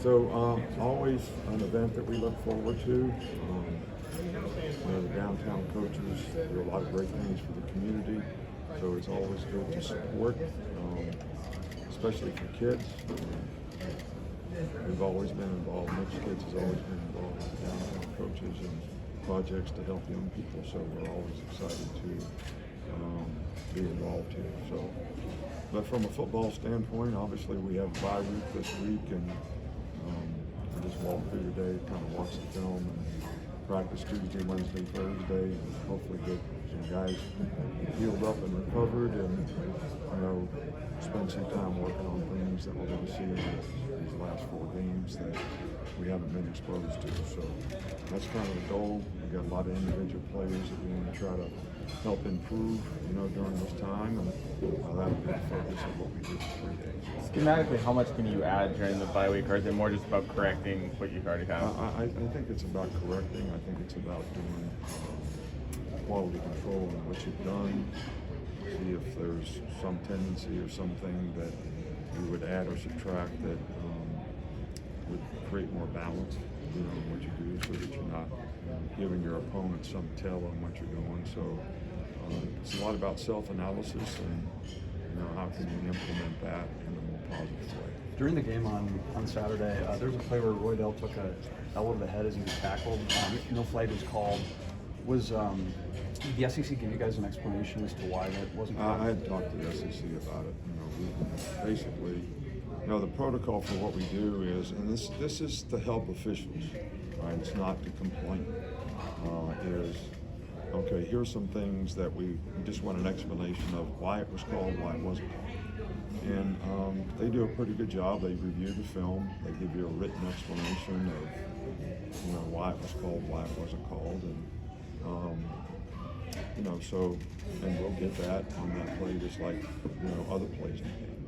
Always an event that we look forward to. The downtown coaches do a lot of great things for the community, so it's always good to support, especially for kids. We've always been involved, Mitch Kids has always been involved with downtown coaches and projects to help young people, so we're always excited to be involved here. But from a football standpoint, obviously we have a bye week this week, and I just walked through today, kind of watched the film, and practice Tuesday, Wednesday, Thursday, and hopefully get some guys healed up and recovered, and spend some time working on things that we're going to see in these last 4 games that we haven't been exposed to. So that's kind of the goal. We've got a lot of individual players that we want to try to help improve, during this time, and that'll be the focus of what we do for 3 days. Schematically, how much can you add during the bye week, or is it more just about correcting what you've already had? I think it's about correcting. I think it's about doing quality control on what you've done. See if there's some tendency or something that you would add or subtract that would create more balance, in what you do, so that you're not giving your opponent some tell on what you're doing. So it's a lot about self-analysis and how can you implement that in a more positive way. During the game on Saturday, there was a play where Roy Dell took a elbow to the head as he was tackled. No flag was called. Was the SEC give you guys an explanation as to why that wasn't? I had talked to the SEC about it. We basically, the protocol for what we do is, and this is to help officials, right? It's not to complain. Is okay. Here's some things that we just want an explanation of why it was called, why it wasn't called, and they do a pretty good job. They review the film. They give you a written explanation of why it was called, why it wasn't called, and and we'll get that on that play just like other plays in the game.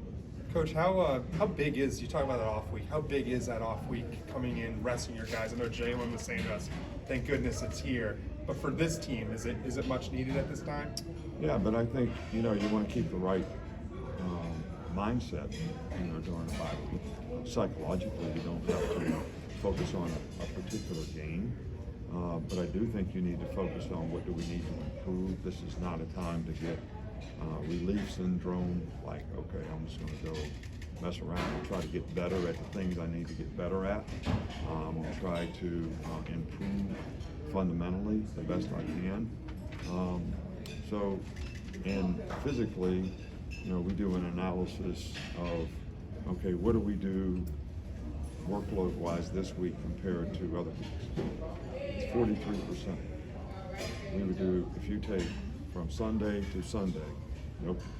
Coach, how big is, you talk about that off week, how big is that off week coming in, resting your guys? I know Jalen was saying to us, thank goodness it's here, but for this team, is it much needed at this time? Yeah, but I think you want to keep the right mindset during the bye week. Psychologically, you don't have to focus on a particular game. But I do think you need to focus on what do we need to improve. This is not a time to get relief syndrome, like, okay, I'm just going to go mess around and try to get better at the things I need to get better at. Try to improve fundamentally the best I can. And physically, we do an analysis of, okay, what do we do workload-wise this week compared to other weeks? It's 43%. We would do, if you take from Sunday to Sunday,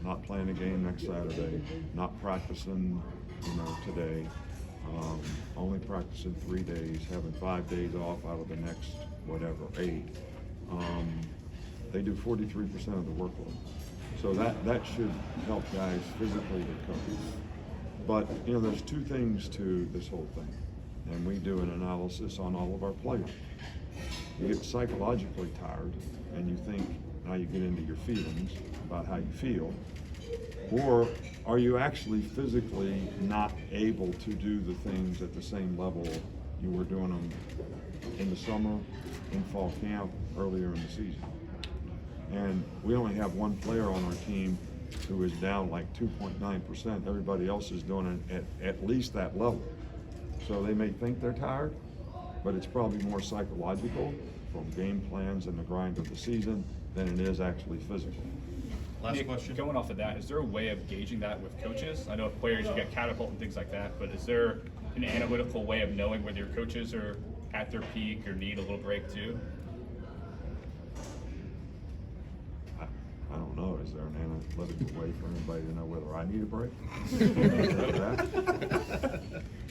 not playing a game next Saturday, not practicing, today, only practicing 3 days, having 5 days off out of the next, 8. They do 43% of the workload. So that should help guys physically recover. But, there's 2 things to this whole thing, and we do an analysis on all of our players. You get psychologically tired, and you think, now you get into your feelings about how you feel, or are you actually physically not able to do the things at the same level you were doing them in the summer, in fall camp, earlier in the season? And we only have one player on our team who is down like 2.9%. Everybody else is doing it at least that level. So they may think they're tired, but it's probably more psychological from game plans and the grind of the season than it is actually physical. Last question. Going off of that, is there a way of gauging that with coaches? I know with players you get catapult and things like that, but is there an analytical way of knowing whether your coaches are at their peak or need a little break too? I don't know. Is there an analytical way for anybody to know whether I need a break?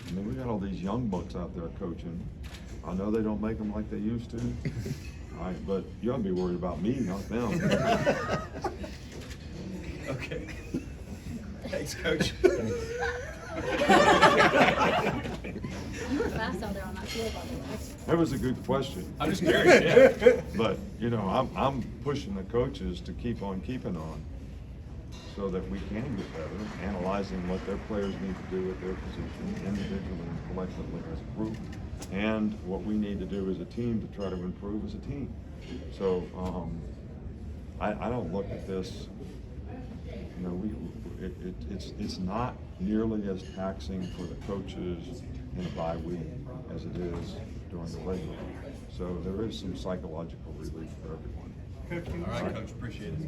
I mean, we got all these young bucks out there coaching. I know they don't make them like they used to. All right, but you ought to be worried about me, not them. Okay. Thanks, Coach. You were fast out there on that field, by the way. That was a good question. I'm just curious, yeah. But, I'm pushing the coaches to keep on keeping on so that we can get better, analyzing what their players need to do at their position, individually and collectively. collectively as a group, and what we need to do as a team to try to improve as a team. So I don't look at this, you know, it's not nearly as taxing for the coaches in a bye week as it is during the regular week. So there is some psychological relief for everyone. Good. All right, Coach, appreciate it.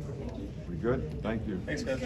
We good? Thank you. Thanks, guys.